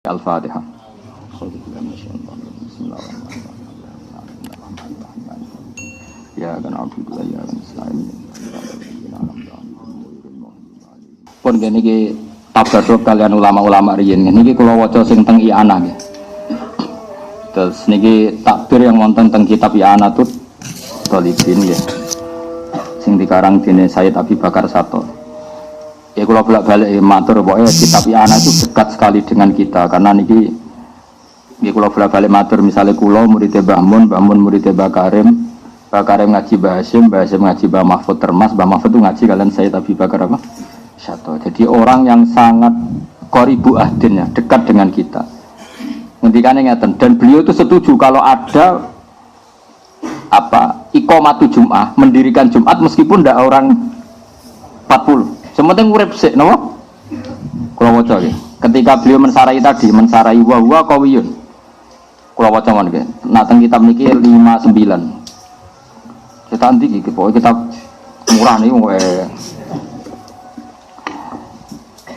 Al-Fatihah. Ya kan Alhamdulillah ya kan Islam. Pun gini ki tabarruk kalian ulama-ulama riyen niki kula waca sing teng I'anah nggih. Terus niki takbir yang wonten teng kitab I'anah tut Thalibin nggih. Sing dikarang dene Sayyid Abi Bakar Sato. Ya kalau bolak-balik matur pokoknya kitab I'anah itu dekat sekali dengan kita karena niki ya kalau bolak-balik matur misalnya kula muridnya Mbah Mun muridnya Mbah Karim ngaji Mbah Hasyim ngaji Mbah Mahfud Termas, Mbah Mahfud itu ngaji kalian Sayyid Abi Bakar apa? Sato. Jadi orang yang sangat qoribu ahdin ya, dekat dengan kita. Ngendikane ngeten dan beliau itu setuju kalau ada iqamatu Jum'ah, mendirikan Jumat meskipun ndak orang 40. Sementing urip sik napa? Kula waca nggih. Ketika beliau mensarai wa huwa qawiyun. Kula waca mawon nggih. Nah teng kitab niki 59. Kita anti iki pokoke kitab murah niku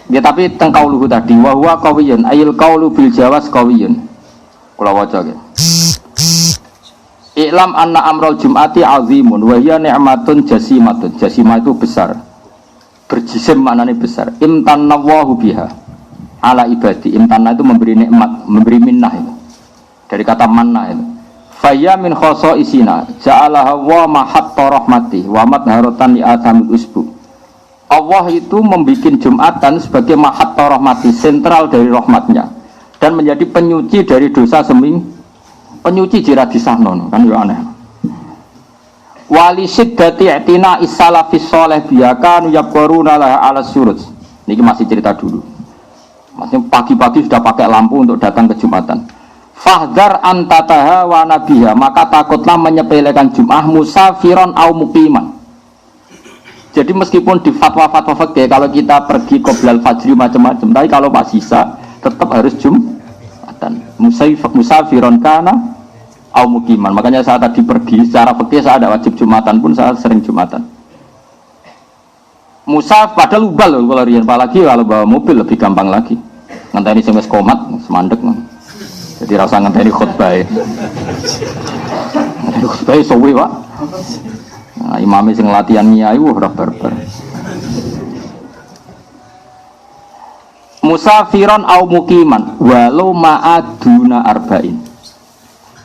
ya tapi teng kauluhu tadi wa huwa qawiyun ayil qaulu bil jawaz qawiyun. Kula waca nggih. I'lam anna amral jum'ati azimun wa hiya ni'matun jasimatun. Jasimah itu besar. Berjisim maknanya besar. Imtanallahu biha ala ibadi. Imtanah itu memberi nikmat, memberi minnah itu. Dari kata manna itu. Faya min khoso isina ja'alaha wa mahatta rahmati wa madharatan li adhamil usbu. Allah itu membuat Jumatan sebagai mahatta rahmati, sentral dari rahmatnya dan menjadi penyuci dari dosa seming. Penyuci jira disahno kan yo aneh. Wali siddati i'tina is-salafis shalih biyakan yaquruna la ala surut. Niki masih cerita dulu. Masih pagi-pagi sudah pakai lampu untuk datang ke Jumatan. Fahdhar antataha wa nabiha, maka takutlah menyepelekan Jum'ah musafiron au muqiman. Jadi meskipun di fatwa-fatwa fikih kalau kita pergi qoblal fajri macam-macam, tapi kalau pas sisa tetap harus Jumatan. Musafiron kana au mukiman. Makanya saat tadi pergi secara fikih saya ada wajib Jumatan pun saya sering Jumatan. Musaf padahal ubal loh kalau riyen, apalagi kalau bawa mobil lebih gampang lagi. Ngenteni sing wis komat semandek. Jadi rasa ngenteni khutbah. Khutbah suwe, Pak. Nah, imame sing latihan nyai ora barbar. Musafiron au mukiman walau ma'aduna arba'in.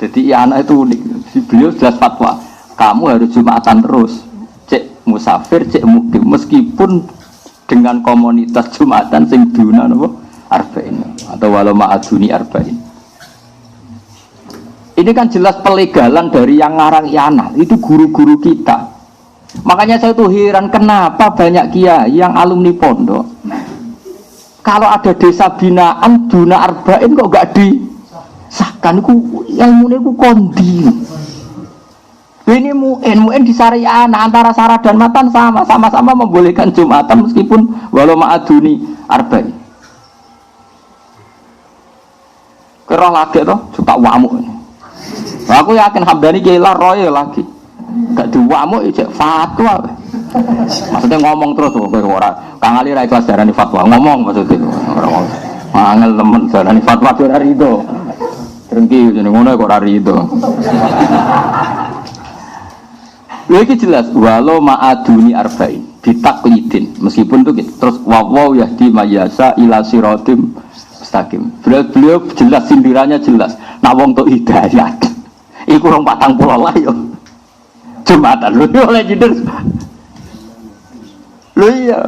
Jadi anak itu unik. Beliau jelas fatwa. Kamu harus Jumatan terus. Cek musafir, cek mukim. Meskipun dengan komunitas Jumatan sing duna napa arba'in atau walau ma'aduni arba'in. Ini kan jelas pelegalan dari yang ngarang I'anah. Itu guru-guru kita. Makanya saya tuh heran kenapa banyak kiai yang alumni pondok. Kalau ada desa binaan duna arba'in kok enggak disahkan iku ilmune iku kondi. Ini muen di syariah antara sarah dan matan sama-sama membolehkan Jumatan meskipun walau ma'aduni arba'in. Kira lagi toh suka wamuk. Aku yakin Hamdani kira roy lagi. Gak diwamuk cek fatwa. Maksudnya ngomong terus kok ora Kang Ali ra ikhlas darani fatwa ngomong maksudnya ora angel temen darani fatwa ora rido. Drengki jeneng ngono kok ora rido. Lha iki jelas walau ma'aduni arba'in bitaklidin meskipun itu terus wawaw yahdi mayasa ila siratim mustaqim. Beliau jelas sindirannya jelas. Nak wong tok hidayat. Iku 40 lah yo. Jumatan lho oleh judul. Lho iya,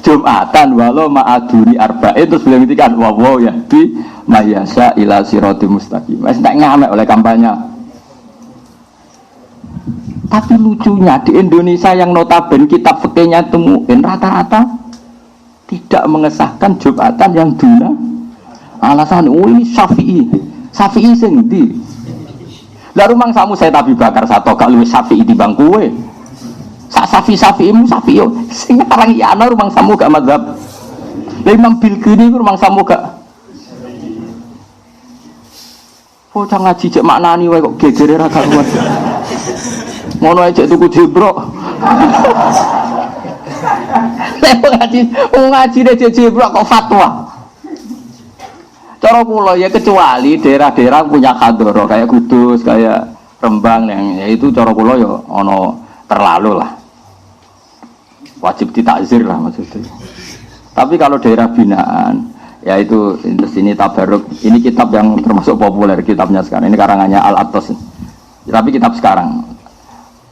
Jumatan walau ma'aduni arba'in terus beliau ngendikan wawaw yahdi mayasa ila siratim mustaqim. Wis tak ngamek oleh kampanye. Tapi lucunya di Indonesia yang notabene kitab fikihnya temuin rata-rata tidak mengesahkan Jumatan yang duna. Alasan ini Syafi'i sing ndi? Lah rumang samu saya Abi Bakar Sato gak luwih Syafi'i timbang kowe. Sak Syafi'imu Syafi'i sing ngarang I'anah rumang samu gak mazhab. Lah Imam Bilqini rumang samu gak. Bocah ngaji cek maknani wae kok gegere ra karuan. Ngono ae cek tuku jebrok. Lha ngaji dhewe jebrok kok fatwa. Cara kula ya kecuali daerah-daerah punya hadoro kayak Kudus, kayak Rembang yang ya itu cara kula ya ono terlalu lah. Wajib ditakzir lah maksudnya. Tapi kalau daerah binaan ya itu sini tabaruk. Ini kitab yang termasuk populer kitabnya sekarang. Ini karangannya Al-Atos. Tapi kitab sekarang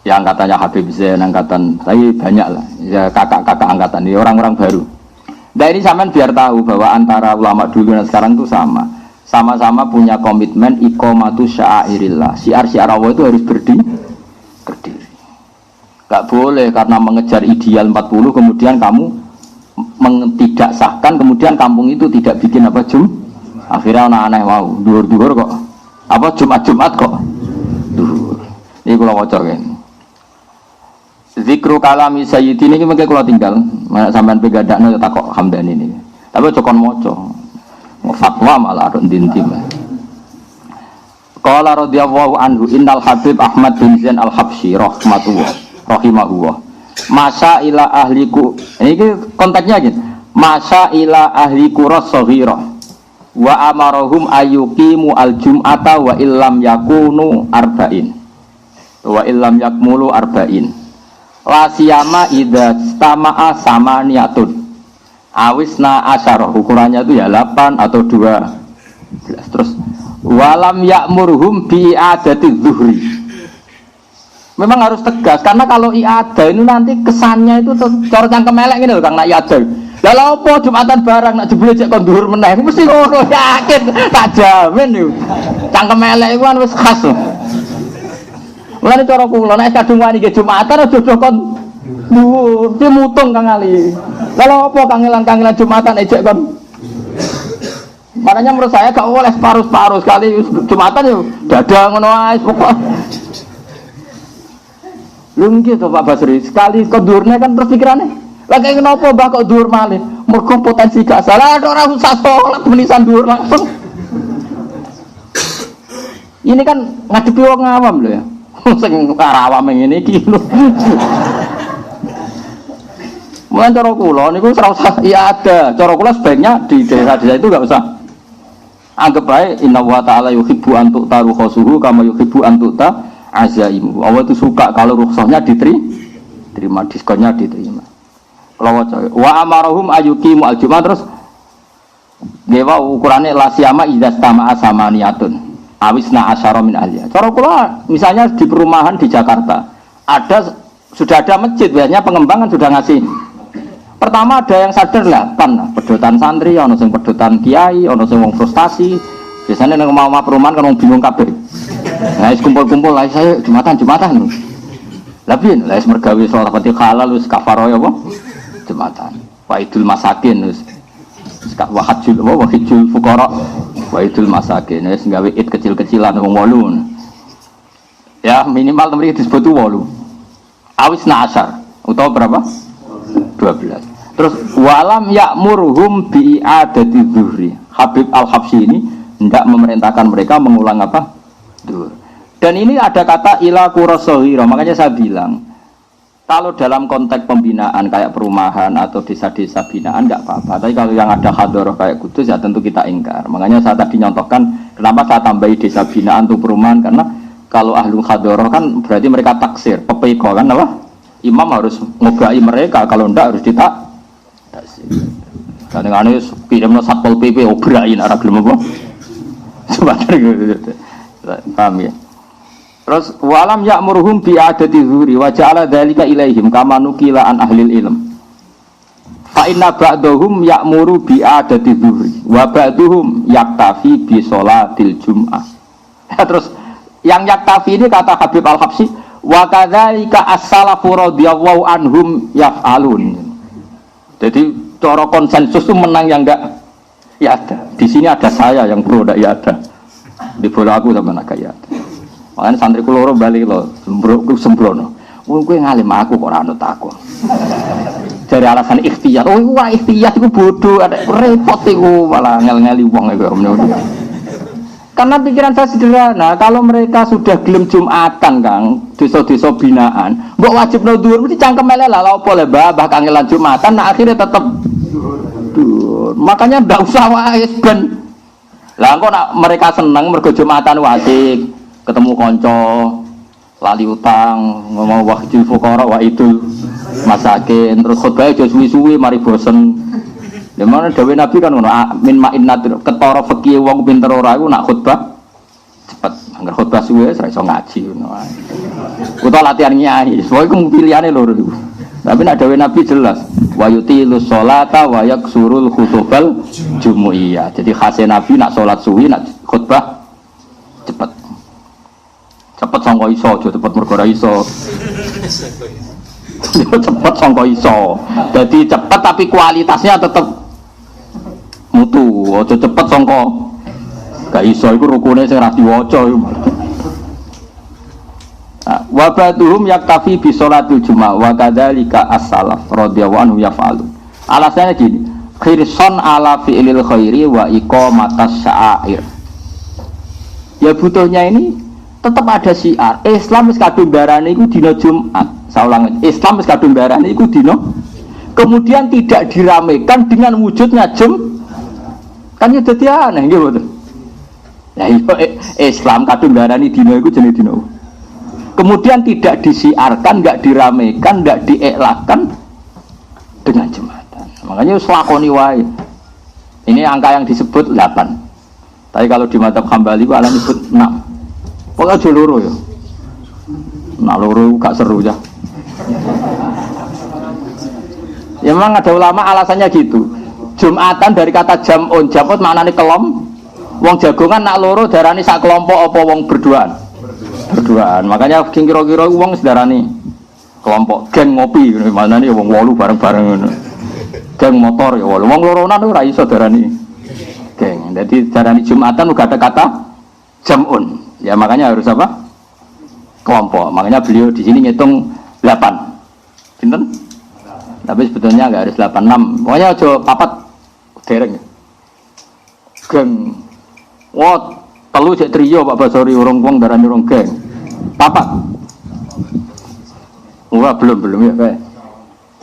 yang katanya Habib Zain angkatan, tapi banyak lah. Ya kakak-kakak angkatan ini orang-orang baru. Nah ini sampean biar tahu bahwa antara ulama dulu dan sekarang itu sama-sama punya komitmen iqamatu sya'airillah. Syiar-syiar Allah itu harus berdiri. Gak boleh karena mengejar ideal 40 kemudian kamu tidak sahkan, kemudian kampung itu tidak bikin apa akhirnya anak-anak mau duhur-duhur kok apa Jumat kok duhur. Ini kalau wajah kan zikru kalami sayyidin ini mungkin kalau tinggal sampean pegadaknya takok Hamdani ini tapi cokon moco fatwa malah dintim. Qala radhiyallahu anhu innal Habib Ahmad bin Zain al-Habsyi rahimahullah masa ila ahliku ini konteksnya gitu masa ila ahliku rasaghira wa amarahum ayyuqimu al-jum'ata wa illam yakunu arba'in wa illam yakmulu arba'in la siyama idza istama'a samaniyatun awisna asyarah ukurannya itu ya 8 atau 12 terus walam ya'murhum bi adati zuhri. Memang harus tegas karena kalau iada itu nanti kesannya itu cara cangkem elek ngene lho Kang nak iada. Lah lha opo Jumatan barang nak jebule cek kon dhuwur meneh mesti ngono yakin tak jamin yo. Cangkem elek iku kan wis khas lho. Mulane cara kula nek kadung wani nggih Jumatan aja kon dhuwur, ki mutung Kang Ali. Lah lha opo kangelan-kangelan Jumatan ejek kon. Makanya menurut saya gak boleh separuh-separuh sekali Jumatan yo dadah ngono ae pokok. Lho nggih to Pak Basri, sekali kedurne kan terus pikirannya. Lah kaya kenapa Mbah kok dhuwur malih? Mergo potensi gak salah ora usah salat menisan dhuwur langsung. Ini kan ngadepi wong awam lho ya. Sing awam ngene iki lho. Mulane cara kula niku ora usah iya ada. Cara kula sebaiknya di desa-desa itu enggak usah. Anggap bae inna wa ta'ala yuhibbu an tu'taru khasuhu kama yuhibbu an tu'ta azaimu. Allah itu suka kalau rukhsahnya diterima, diskonnya diterima. Kalau wa amarahum ayyuqimu al-jum'ah terus dewa ukurannya la siyama idza stama'a samaniyatun awisna asyara min ahliya. Cara kula misalnya di perumahan di Jakarta sudah ada masjid, biasanya pengembangan sudah ngasih. Pertama ada yang sadar lah, pedotan santri, ono sing pedotan kiai, ono sing wong frustasi. Biasanya nang omah perumahan kan wong bingung kabeh. Nah, kumpul-kumpul lah saya Jumatan. Lah piye? Lah wis mergawe salat Fatihah halal wis kafaroh apa? Jumatan. Waidul masakin wis wahajul fuqara waidul masakin wis gawe id kecil-kecilan wong 8. Ya, minimal temriki disebut 8. Awisna asyar utawa berapa? 12. Terus walam ya'murhum bi adati zuhri. Habib Al-Habsyi ini hendak memerintahkan mereka mengulang apa? Duhur. Dan ini ada kata ila qurasohira. Makanya saya bilang kalau dalam konteks pembinaan kayak perumahan atau desa-desa binaan enggak apa-apa. Tapi kalau yang ada hadoroh kayak Kudus ya tentu kita ingkar. Makanya saya tadi nyontohkan kenapa saya tambahi desa binaan untuk perumahan karena kalau ahlu hadoroh kan berarti mereka taksir, pepeko kan apa? Imam harus ngobai mereka, kalau ndak harus ditak. Kadang-kadang kirimno Satpol PP obrain arah gelem apa? Sebentar gitu. Paham ya? Terus walam ya'muruhum bi adati zuhri wa ja'ala dzalika ilaihim kama nukila an ahlil ilm. Fa inna ba'dahum ya'muru bi adati zuhri wa ba'duhum yaktafi bi sholatil jum'ah. Terus yang yaktafi ini kata Habib Al-Habsyi wa kadzalika as-salafu radhiyallahu anhum yaf'alun. Jadi cara konsensus itu menang yang enggak ya ada. Di sini ada saya yang pro ndak ya ada. Di bola aku sama nak ya ada. Makanya santri kula bali lho, sembrono. Wong kowe ngalim aku kok ora anut aku. Dari alasan ikhtiyar. Oh, wah ikhtiyar iku bodoh, ada repot iku malah ngel-ngeli wong iku. Karena pikiran saya sederhana, kalau mereka sudah gelem Jumatan Kang, desa-desa binaan, mbok wajib no dhuwur mesti cangkem elek lah opo le Mbah kangelan Jumatan nah akhirnya tetap dhuwur. Makanya ndak usah wae ben Lah engko nak mereka seneng mergo Jumatan asik, ketemu kanca, lali utang, ngomong wahjul fuqara wa idul masakin, terus khutbah aja suwi-suwi mari bosen. Lha mana dawuh Nabi kan ngono, min ma'innatir ketara fikih wong pinter ora iku nak khutbah cepet. Angger khutbah suwe ora iso ngaji ngono ae. Utawa latihan nyai, pokoke pilihane loro iku. Tapi nak dawuh Nabi jelas, wa yutilus sholata wa yaksurul khutubal jumu'iyah. Jadi khase Nabi nak salat suwi, nak khutbah cepet. Cepet sangka iso, aja cepet mergo ora iso. Cepet sangka iso. Jadi cepet tapi kualitasnya tetep mutu. Aja cepet sangka gak iso iku rukune sing ra diwaca iku. Wa ba'duhum yaktafi bi sholatil jumat wa kadzalika as-salaf radhiyallahu anhu yaf'alu. Alasannya gini, khirson ala fi'lil khairi wa iqamatas sya'air. Ya butuhnya ini tetap ada syiar. Islam wis kadung darane iku dina Jumat. Saya ulang, Islam wis kadung darane iku dina. Kemudian tidak diramaikan dengan wujudnya kan ya dadi aneh nggih mboten. Lah Islam kadung darane dina iku jenenge dina. Kemudian tidak disiarkan, enggak diramaikan, enggak diiklakan dengan Jumatan. Makanya selakoni wae. Ini angka yang disebut 8. Tapi kalau di mazhab Hambali ala disebut 6. Pokoknya aja loro ya. Nah loro gak seru ya. Ya memang ada ulama alasannya gitu. Jumatan dari kata jam'un, jam'un maknane kelom. Wong jagongan nak loro darani sak kelompok apa wong berduaan. Berduaan. Makanya kira-kira wong sedarani kelompok geng ngopi maknane wong 8 bareng-bareng ngono. Geng motor ya 8. Wong loronan ora iso darani geng. Jadi darani Jumatan uga ada kata jam'un. Ya makanya harus apa? Kelompok. Makanya beliau di sini ngitung 8. Pinten? Tapi sebetulnya enggak harus 8, 6. Pokoknya aja papat dereng. Geng. Wah, telu cek trio Pak Basori urung wong darani urung geng. Papat. Ora belum ya kayak.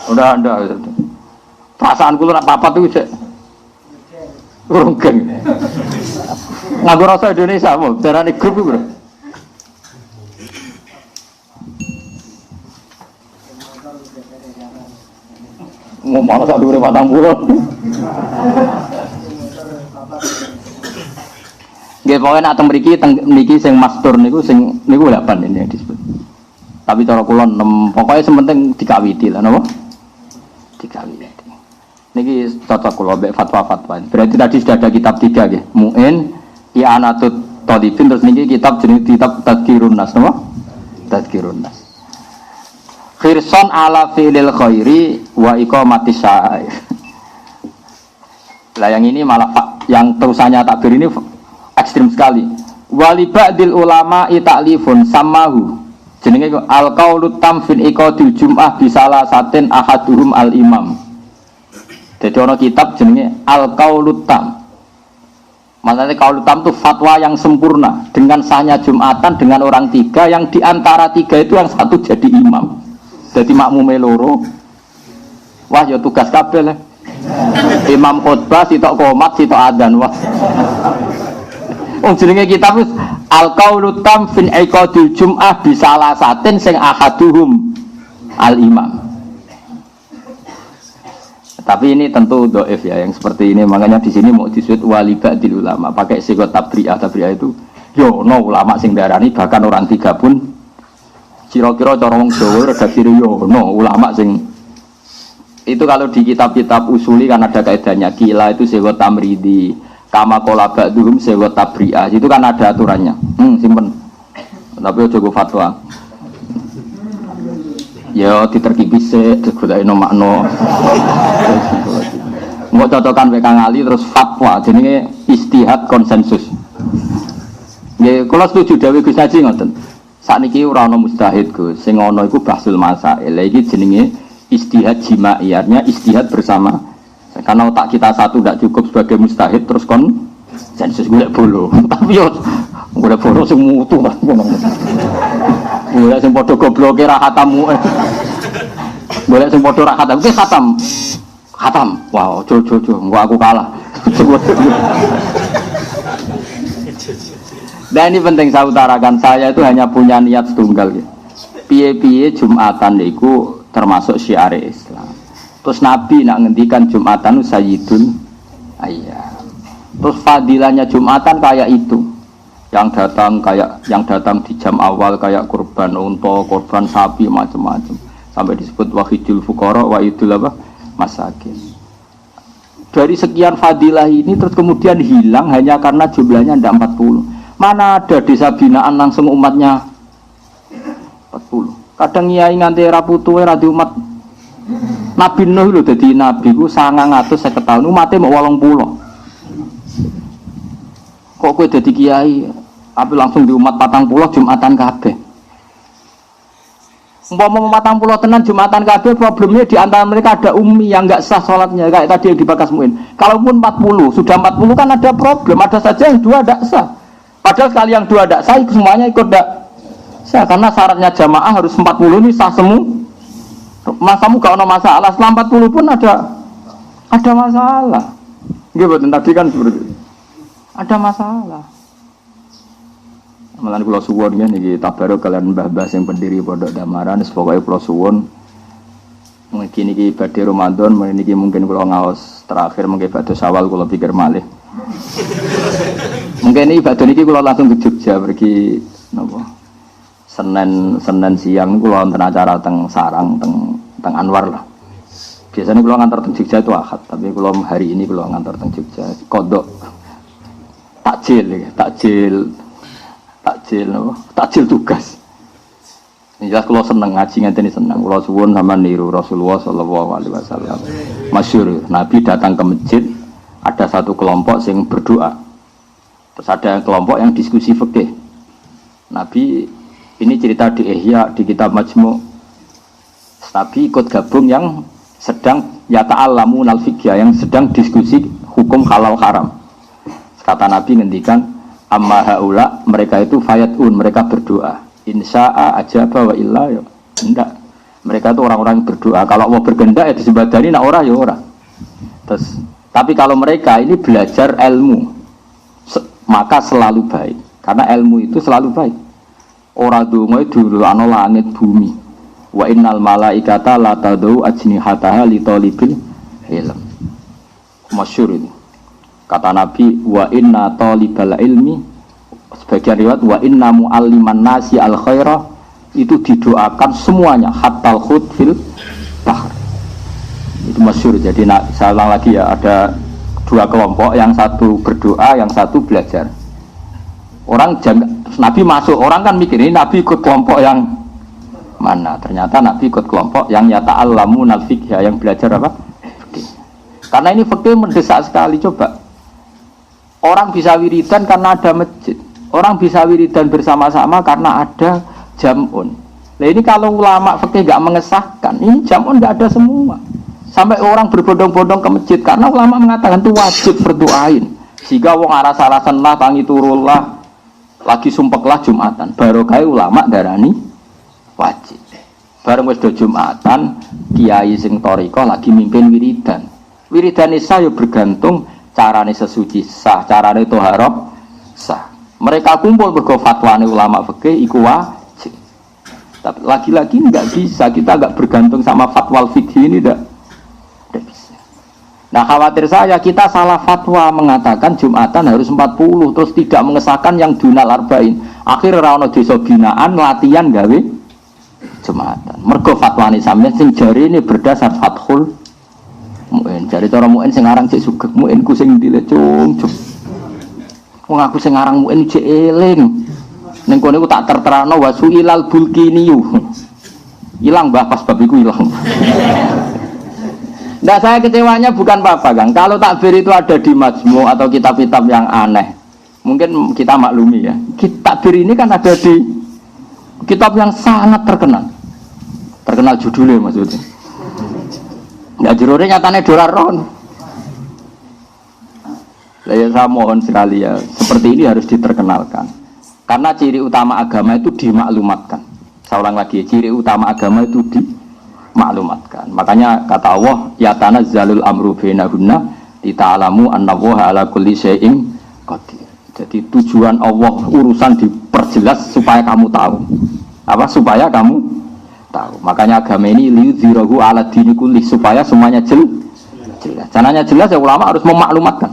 Udah Anda. Perasaan kula nak papat itu cek urung geng. Nganggo rasa Indonesia apa? Darani grup iku, Bro. Ngomong sak dhuwure 40. Nggih pokoke nek teng mriki sing mastur niku sing niku 8 ini yang disebut. Tapi cara kula 6. Pokoke sementing dikawiti lah napa? Dikawiti. Niki cocok kula mbek fatwa-fatwa. Berarti tadi sudah ada kitab 3 nggih. Mu'in, I'anatut Thalibin, terus niki kitab jenenge kitab Tadhkirun Nas napa? Tadhkirun Nas. Khirson ala fi'lil khairi wa iqamatis sya'air. Lah yang ini malah yang terusannya takbir ini ekstrim sekali. Wali ba'dil ulama ta'lifun samahu. Jenenge al-qaulu tam fin iqadil jum'ah bisalah satin ahaduhum al-imam. Jadi ana kitab jenenge al-qaulu tam. Maksudnya qaulu tam itu fatwa yang sempurna dengan sahnya Jumatan dengan orang 3 yang diantara 3 itu yang satu jadi imam. Jadi makmume loro. Wah ya tugas kabeh lah. Imam khutbah sitok qomat sitok adzan wah. Jenenge kitab wis al-qaulu tam fin iqadil jum'ah bisalah satin sing ahaduhum al-imam. Tapi ini tentu dhaif ya yang seperti ini, makanya di sini mau disebut wali ba'dil ulama pakai sigot tabri'ah itu yo no ulama sing darani bahkan orang 3 pun kira-kira cara wong Jawa redaksi yo no ulama sing itu. Kalau di kitab-kitab usuli kan ada kaidahnya, kila itu sigot tamridi, kama kola ba'duhum sigot tabri'ah, itu kan ada aturannya. Simpen tapi aja go fatwa ya diterkipi sik digodhae no makna. Mbok cocokan wek Kang Ali terus fatwa jenenge istihad konsensus. Nggih kula setuju dawuh Gus Haji ngoten. Sakniki ora ana mustahid Gus, sing ana iku bahsul masail. Lah iki jenenge istihad jimaiyarnya istihad bersama. Karena otak kita satu tidak cukup sebagai mustahid terus konsensus golek bolo. Tapi yo golek bolo sing mutu kan ngono. Boleh sing padha gobloke ra khatamu. Boleh sing padha ra khatam. Ki khatam. Khatam. Wow, jo. Engko aku kalah. Nah ini penting saya utarakan, saya itu hanya punya niat setunggal ya. Piye-piye Jumatan itu termasuk syiar Islam. Terus Nabi nak ngendikan Jumatan sayyidul ayyam. Terus fadilahnya Jumatan kayak itu. Yang datang di jam awal kayak kurban unta, kurban sapi macam-macam. Sampai disebut wahidul fuqara wa idul apa? Masakin. Dari sekian fadilah ini terus kemudian hilang hanya karena jumlahnya tidak 40. Mana ada desa binaan langsung umatnya 40. Kadang nyai nganti raputuwe ra di umat. Nabi Nuh lho dadi nabi ku 950 tahun umate mau 80. Kok kowe dadi kiai tapi langsung di umat 40 Jumatan kabeh. Umpama 40 tenan Jumatan kabeh problemnya di antara mereka ada ummi yang enggak sah salatnya kayak tadi yang dibahas Muin. Kalaupun 40, sudah 40 kan ada problem, ada saja yang dua enggak sah. Padahal sekali yang dua tidak sah, semuanya ikut tidak sah. Karena syaratnya jamaah harus 40 ini sah semua. Masamu gak ada masalah, setelah 40 pun ada masalah. Gitu, tadi kan seperti itu. Ada masalah. Malah pulau suwon kan, ini tabaruk kalian mbah-mbah yang pendiri pondok Damaran, pokoknya pulau suwon. Mungkin ini ibadah Ramadan, mungkin pulau ngaos terakhir, mungkin ibadah Syawal, kalau pikir malih. Mungkin ini ibadah ini kalau langsung ke Jogja pergi Senin siang kalau nonton acara teng Sarang teng Anwar lah. Biasanya kalau ngantar teng Jogja itu Ahad, tapi kalau hari ini kalau ngantar teng Jogja kodok takjil tugas. Ini jelas kalau seneng ngaji ngene seneng. Kalau suwun sama niru Rasulullah sallallahu alaihi wasallam. Masyhur Nabi datang ke masjid, ada satu kelompok yang berdoa. Terus ada kelompok yang diskusi fikih. Nabi ini cerita di Ihya di kitab Majmu'. Nabi ikut gabung yang sedang yata'allamun al-fiqh, yang sedang diskusi hukum halal haram. Kata Nabi ngendikan amma haula, mereka itu fayatun, mereka berdoa. Insya'a ajaba wa illa ya. Enggak. Mereka itu orang-orang yang berdoa. Kalau mau bergendak ya disebadani, nak ora ya ora. Terus tapi kalau mereka ini belajar ilmu, maka selalu baik. Karena ilmu itu selalu baik. Ora donga dulu ana langit bumi. Wa innal malaikata la tadau ajnihataha li talibil ilm. Masyhur ini. Kata Nabi wa inna talibal ilmi, sebagian riwayat wa inna mualliman nasi al khairah, itu didoakan semuanya hatta al khut fil bahr. Itu masyhur. Jadi saya ulang lagi ya, ada dua kelompok, yang satu berdoa, yang satu belajar. Nabi masuk, orang kan mikir ini Nabi ikut kelompok yang mana? Ternyata Nabi ikut kelompok yang yata'allamun al-fiqh, yang belajar apa? Fikih. Karena ini fikih mendesak sekali. Coba orang bisa wiridan karena ada masjid, orang bisa wiridan bersama-sama karena ada jam'un. Nah ini kalau ulama fikih gak mengesahkan, ini jam'un gak ada semua. Sampai orang berbondong-bondong ke masjid karena ulama mengatakan itu wajib berdoain. Jika wong aras-arasan lah, tangi turullah, lagi sumpeklah Jumatan, barokah ulama darani wajib. Bareng wis do Jumatan, kiai sing thariqah lagi mimpin wiridan. Wiridan isa yo bergantung carane sesuci sah, carane thaharah sah. Mereka kumpul mergo fatwane ulama fikih iku wajib. Tapi lagi-lagi enggak bisa, kita enggak bergantung sama fatwa fikih ini enggak bisa. Nah khawatir saya kita salah fatwa mengatakan Jumatan harus 40 terus tidak mengesahkan yang dunal arba'in. Akhir ora ono desa binaan latihan gawe Jumatan. Mergo fatwane sampeyan sing jarine berdasar Fathul Mu'in. Jare cara Mu'in sing aran cek sugih, Mu'in ku sing ndile cung. Wong aku sing aran Mu'in cek eling. Ning kono iku tak terterano wasuilal bulkiniyu. Hilang mbah pas bab iku hilang. Nah saya kecewanya bukan apa-apa Kang. Kalau takbir itu ada di Majmu' atau kitab-kitab yang aneh, mungkin kita maklumi ya. Takbir ini kan ada di kitab yang sangat terkenal. Terkenal judulnya maksudnya. Ya judulnya nyatanya Doraron. Ya saya mohon sekali ya, seperti ini harus diterkenalkan. Karena ciri utama agama itu dimaklumatkan. Saya ulang lagi, ciri utama agama itu dimaklumatkan. Makanya kata Allah, ya tanazzalul amru bainahunna lita'lamu annallaha ala kulli syai'in qadir. Jadi tujuan Allah urusan diperjelas supaya kamu tahu. Apa? Supaya kamu tahu. Makanya agama ini liyudhirahu ala dini kulli, supaya semuanya jelas. Caranya jelas ya ulama harus memaklumatkan.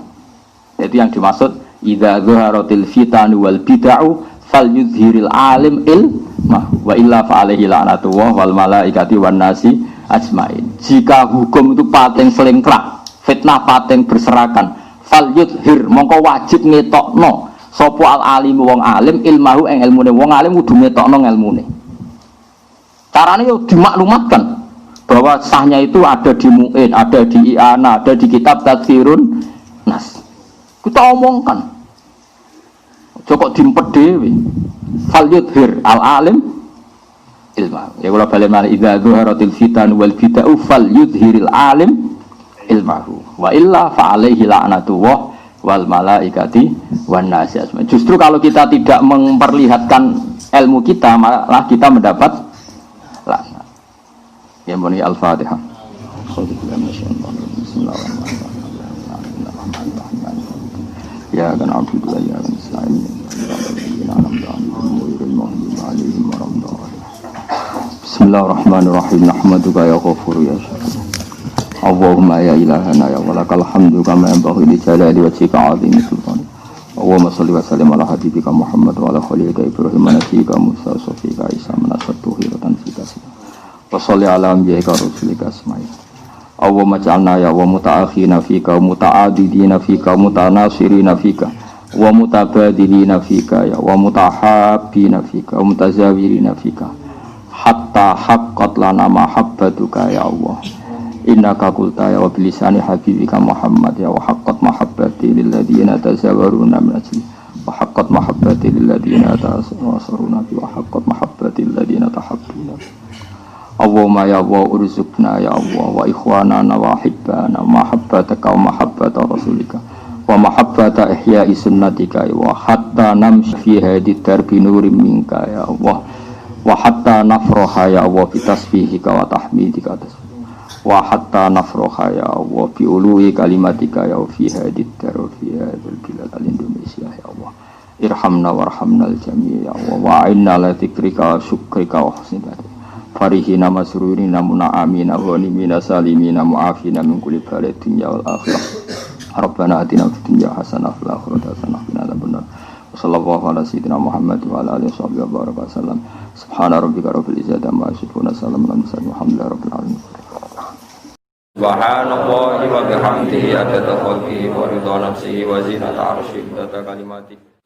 Itu yang dimaksud idza dzaharatil fitanu wal bid'u falyudhhiril alim ilmah wa illa fa alaihi la'natullah wal malaikati wan nasi ajmain. Jika hukum itu pating selingklak, fitnah pating berserakan, falyudhhir mongko wajib ngetokno sapa al alimu wong alim ilmahu ing ilmune wong alim kudu ngetokno ilmune. Carane yo dimaklumatkan bahwa sahnya itu ada di Mu'in, ada di I'ana, ada di kitab Tadhirun Nas. Kita omongkan. Joko dimpet dhewe. Falyudhhir al alim ilmahu. Ya kula bali malih idza dzaharatil fitan wal bid'u falyudhhiril alim ilmahu. Wa illa fa alaihi la'natullah wal malaikati wan nasi ajmain. Justru kalau kita tidak memperlihatkan ilmu kita, malah kita mendapat laknat. Ya muni al-Fatihah. Ya kan abdullah ya kan islamin. Bismillahirrahmanirrahim. Nahmaduka ya ghafur ya syakur. Allahumma ya ilahana ya walakal hamdu kama yanbaghi li jalali wajhika 'azimi sultan. Allahumma shalli wa sallim ala habibika Muhammad wa ala khalilika Ibrahim nabiyyika Musa safika Isa manasatu hiratan fika. Wa shalli ala anbiyika rusulika asma'i. Allahumma ja'alna ya wa muta'akhina fika wa muta'adidina fika wa mutanasirina fika wa mutabadilina fika ya wa mutahabbina fika wa mutazawirina fika hatta haqqat lana mahabbatuka ya Allah. Innaka qulta ya wa bilisani habibika Muhammad ya wa haqqat mahabbati lil ladzina tazawaruna min ajli wa haqqat mahabbati lil ladzina tasawwaruna wa haqqat mahabbati lil ladzina tahabbuna. Allahumma ya Allah urzuqna ya Allah wa ikhwanana wa hibbana mahabbataka wa mahabbata rasulika wa mahabbata ihya'i sunnatika wa hatta namshi fi hadid darbi nurim minka ya Allah wa hatta nafraha ya Allah bi tasbihika wa tahmidika wa hatta nafraha ya Allah bi ului kalimatika ya fi hadid darbi fi hadil bilad al-Indonesia ya Allah irhamna warhamna al-jami' ya Allah wa inna la dzikrika wa syukrika wa husni ibadatik farihina masrurina muna'amina ghanimina salimina mu'afina min kulli balad dunya wal akhirah. Rabbana atina fid dunya hasanah fil akhirati hasanah wa qina adzabannar. Wassallallahu ala sayyidina Muhammad wa ala alihi washabbihi wa baraka wasallam. Subhana rabbika rabbil izzati amma yasifun wa salamun alal mursalin walhamdulillahi rabbil alamin. Subhanallahi wa bihamdihi adada khalqihi wa ridha nafsihi wa zinata arsyihi wa kalimatihi.